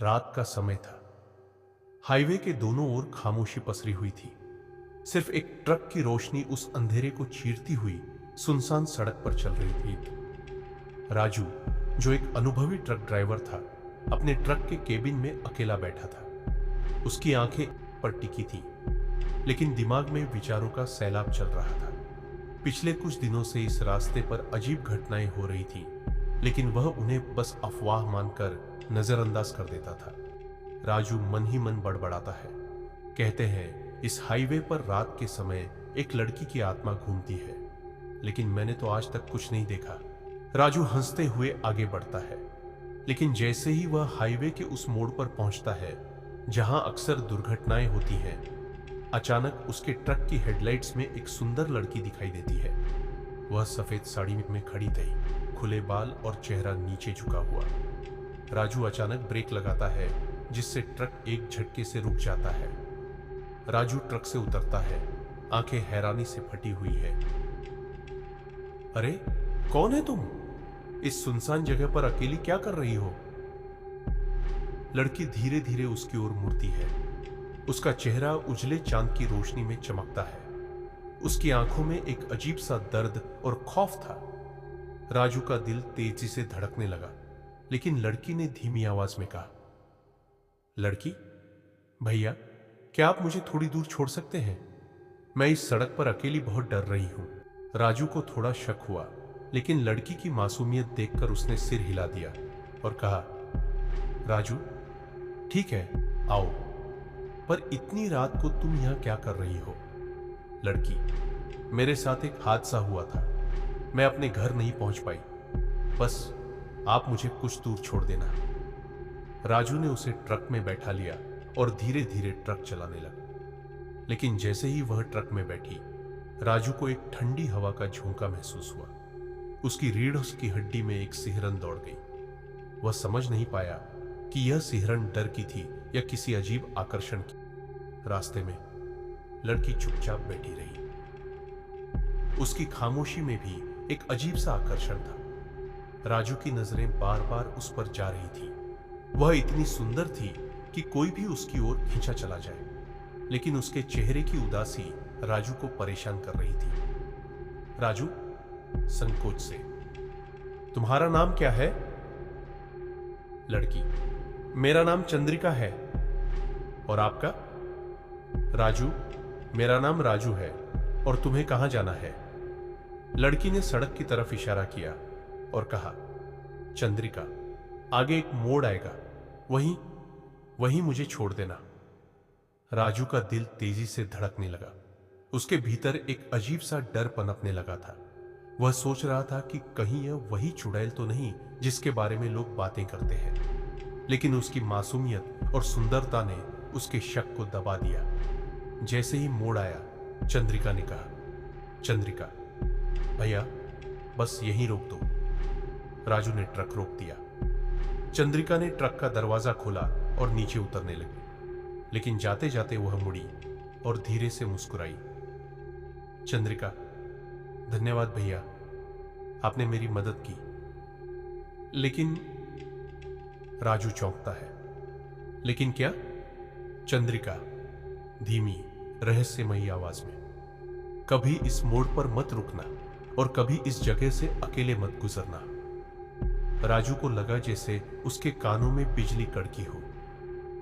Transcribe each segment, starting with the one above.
रात का समय था। हाईवे के दोनों ओर खामोशी पसरी हुई थी। सिर्फ एक ट्रक की रोशनी उस अंधेरे को चीरती हुई सुनसान सड़क पर चल रही थी। राजू, जो एक अनुभवी ट्रक ड्राइवर था, अपने ट्रक के केबिन में अकेला बैठा था। उसकी आंखें पर टिकी थीं, लेकिन दिमाग में विचारों का सैलाब चल रहा था। पिछले कुछ दिनों से इस रास्ते पर अजीब घटनाएं हो रही थीं, लेकिन वह उन्हें बस अफवाह मानकर नजरअंदाज कर देता था। राजू मन ही मन बड़बड़ाता है। कहते हैं इस हाईवे पर रात के समय एक लड़की की आत्मा घूमती है, लेकिन मैंने तो आज तक कुछ नहीं देखा। राजू हंसते हुए आगे बढ़ता है, लेकिन जैसे ही वह हाईवे के उस मोड़ पर पहुंचता है जहां अक्सर दुर्घटनाएं होती हैं, अचानक उसके ट्रक की हेडलाइट्स में एक सुंदर लड़की दिखाई देती है। वह सफेद साड़ी में खड़ी थी, खुले बाल और चेहरा नीचे झुका हुआ। राजू अचानक ब्रेक लगाता है, जिससे ट्रक एक झटके से रुक जाता है। राजू ट्रक से उतरता है, आंखें हैरानी से फटी हुई है। अरे, कौन है तुम? इस सुनसान जगह पर अकेली क्या कर रही हो? लड़की धीरे धीरे उसकी ओर मुड़ती है। उसका चेहरा उजले चांद की रोशनी में चमकता है। उसकी आंखों में एक अजीब सा दर्द और खौफ था। राजू का दिल तेजी से धड़कने लगा, लेकिन लड़की ने धीमी आवाज में कहा, लड़की, भैया, क्या आप मुझे थोड़ी दूर छोड़ सकते हैं? मैं इस सड़क पर अकेली बहुत डर रही हूं। राजू को थोड़ा शक हुआ, लेकिन लड़की की मासूमियत देखकर उसने सिर हिला दिया और कहा, राजू, ठीक है, आओ, पर इतनी रात को तुम यहां क्या कर रही हो? लड़की, मेरे साथ एक हादसा हुआ था, मैं अपने घर नहीं पहुंच पाई, बस आप मुझे कुछ दूर छोड़ देना। राजू ने उसे ट्रक में बैठा लिया और धीरे धीरे ट्रक चलाने लगा। लेकिन जैसे ही वह ट्रक में बैठी, राजू को एक ठंडी हवा का झोंका महसूस हुआ। उसकी रीढ़ की हड्डी में एक सिहरन दौड़ गई। वह समझ नहीं पाया कि यह सिहरन डर की थी या किसी अजीब आकर्षण की। रास्ते में लड़की चुपचाप बैठी रही। उसकी खामोशी में भी एक अजीब सा आकर्षण था। राजू की नजरें बार बार उस पर जा रही थी। वह इतनी सुंदर थी कि कोई भी उसकी ओर खींचा चला जाए, लेकिन उसके चेहरे की उदासी राजू को परेशान कर रही थी। राजू संकोच से, तुम्हारा नाम क्या है? लड़की, मेरा नाम चंद्रिका है। और आपका? राजू, मेरा नाम राजू है। और तुम्हें कहां जाना है? लड़की ने सड़क की तरफ इशारा किया और कहा, चंद्रिका, आगे एक मोड़ आएगा, वहीं मुझे छोड़ देना। राजू का दिल तेजी से धड़कने लगा। उसके भीतर एक अजीब सा डर पनपने लगा था। वह सोच रहा था कि कहीं यह वही चुड़ैल तो नहीं जिसके बारे में लोग बातें करते हैं। लेकिन उसकी मासूमियत और सुंदरता ने उसके शक को दबा दिया। जैसे ही मोड़ आया, चंद्रिका ने कहा, चंद्रिका, भैया, बस यहीं रोक दो। राजू ने ट्रक रोक दिया। चंद्रिका ने ट्रक का दरवाजा खोला और नीचे उतरने लगी, लेकिन जाते जाते वह मुड़ी और धीरे से मुस्कुराई। चंद्रिका, धन्यवाद भैया, आपने मेरी मदद की। लेकिन राजू चौंकता है। लेकिन क्या? चंद्रिका धीमी रहस्यमयी आवाज में, कभी इस मोड़ पर मत रुकना और कभी इस जगह से अकेले मत गुजरना। राजू को लगा जैसे उसके कानों में बिजली कड़की हो।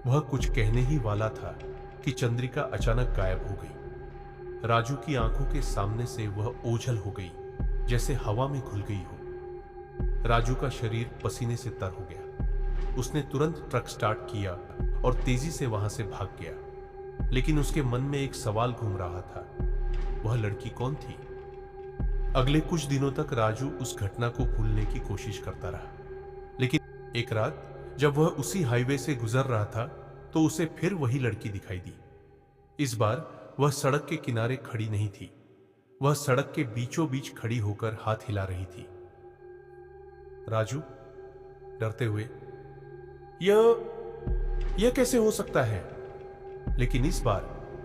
वह कुछ कहने ही वाला था कि चंद्रिका अचानक गायब हो गई। राजू की आंखों के सामने से वह ओझल हो गई, जैसे हवा में घुल गई हो। राजू का शरीर पसीने से तर हो गया। उसने तुरंत ट्रक स्टार्ट किया और तेजी से वहां से भाग गया। लेकिन उसके मन में एक सवाल घूम रहा था, वह लड़की कौन थी? अगले कुछ दिनों तक राजू उस घटना को भूलने की कोशिश करता रहा। लेकिन एक रात जब वह उसी हाईवे से गुजर रहा था, तो उसे फिर वही लड़की दिखाई दी। इस बार वह सड़क के किनारे खड़ी नहीं थी, वह सड़क के बीचों बीच खड़ी होकर हाथ हिला रही थी। राजू डरते हुए, यह कैसे हो सकता है? लेकिन इस बार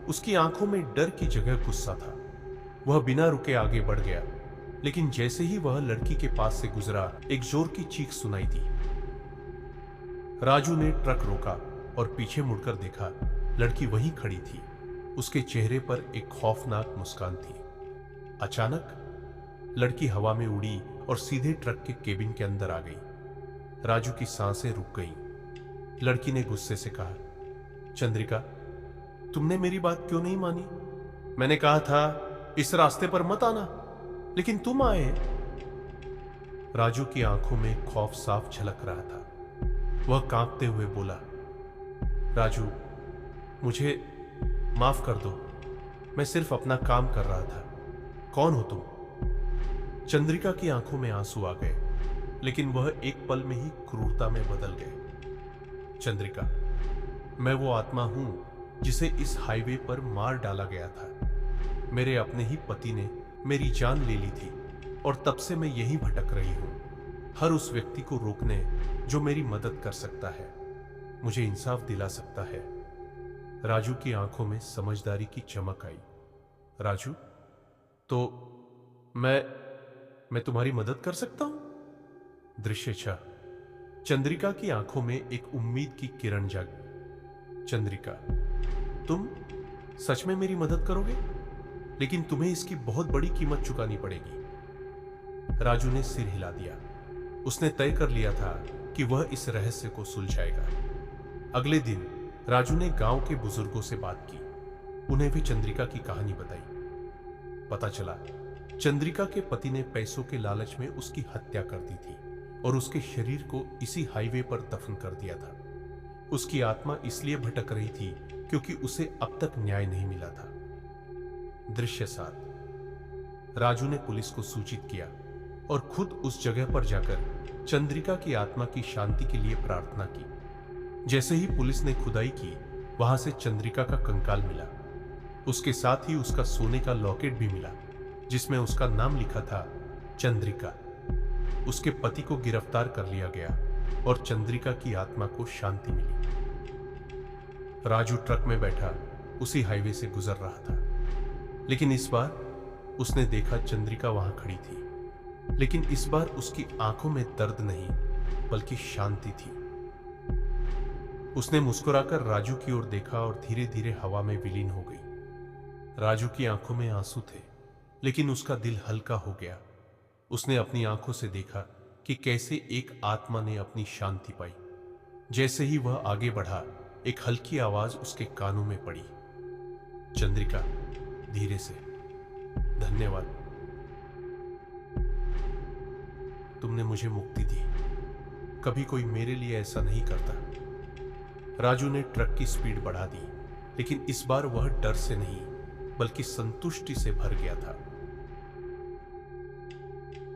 उसकी आंखों में डर की जगह गुस्सा था। वह बिना रुके आगे बढ़ गया, लेकिन जैसे ही वह लड़की के पास से गुजरा, एक जोर की चीख सुनाई दी। राजू ने ट्रक रोका और पीछे मुड़कर देखा। लड़की वहीं खड़ी थी। उसके चेहरे पर एक खौफनाक मुस्कान थी। अचानक लड़की हवा में उड़ी और सीधे ट्रक के केबिन के अंदर आ गई। राजू की सांसें रुक गईं। लड़की ने गुस्से से कहा, चंद्रिका, तुमने मेरी बात क्यों नहीं मानी? मैंने कहा था इस रास्ते पर मत आना, लेकिन तुम आए। राजू की आंखों में खौफ साफ झलक रहा था। वह कांपते हुए बोला, राजू, मुझे माफ कर दो। मैं सिर्फ अपना काम कर रहा था। कौन हो तुम? चंद्रिका की आंखों में आंसू आ गए, लेकिन वह एक पल में ही क्रूरता में बदल गए। चंद्रिका, मैं वो आत्मा हूं जिसे इस हाईवे पर मार डाला गया था। मेरे अपने ही पति ने मेरी जान ले ली थी और तब से मैं यहीं भटक रही हूं, हर उस व्यक्ति को रोकने जो मेरी मदद कर सकता है, मुझे इंसाफ दिला सकता है। राजू की आंखों में समझदारी की चमक आई। राजू, तो मैं तुम्हारी मदद कर सकता हूं? दृश्य 6। चंद्रिका की आंखों में एक उम्मीद की किरण जागी। चंद्रिका, तुम सच में मेरी मदद करोगे? लेकिन तुम्हें इसकी बहुत बड़ी कीमत चुकानी पड़ेगी। राजू ने सिर हिला दिया। उसने तय कर लिया था कि वह इस रहस्य को सुलझाएगा। अगले दिन राजू ने गांव के बुजुर्गों से बात की। उन्हें भी चंद्रिका की कहानी बताई। पता चला चंद्रिका के पति ने पैसों के लालच में उसकी हत्या कर दी थी और उसके शरीर को इसी हाईवे पर दफन कर दिया था। उसकी आत्मा इसलिए भटक रही थी क्योंकि उसे अब तक न्याय नहीं मिला था। दृश्य 7। राजू ने पुलिस को सूचित किया और खुद उस जगह पर जाकर चंद्रिका की आत्मा की शांति के लिए प्रार्थना की। जैसे ही पुलिस ने खुदाई की, वहां से चंद्रिका का कंकाल मिला। उसके साथ ही उसका सोने का लॉकेट भी मिला, जिसमें उसका नाम लिखा था चंद्रिका। उसके पति को गिरफ्तार कर लिया गया और चंद्रिका की आत्मा को शांति मिली। राजू ट्रक में बैठा उसी हाईवे से गुजर रहा था, लेकिन इस बार उसने देखा चंद्रिका वहां खड़ी थी। लेकिन इस बार उसकी आंखों में दर्द नहीं, बल्कि शांति थी। उसने मुस्कुराकर राजू की ओर देखा और धीरे धीरे हवा में विलीन हो गई। राजू की आंखों में आंसू थे, लेकिन उसका दिल हल्का हो गया। उसने अपनी आंखों से देखा कि कैसे एक आत्मा ने अपनी शांति पाई। जैसे ही वह आगे बढ़ा, एक हल्की आवाज उसके कानों में पड़ी, चंद्रिका, धीरे से, धन्यवाद, तुमने मुझे मुक्ति दी। कभी कोई मेरे लिए ऐसा नहीं करता। राजू ने ट्रक की स्पीड बढ़ा दी, लेकिन इस बार वह डर से नहीं, बल्कि संतुष्टि से भर गया था।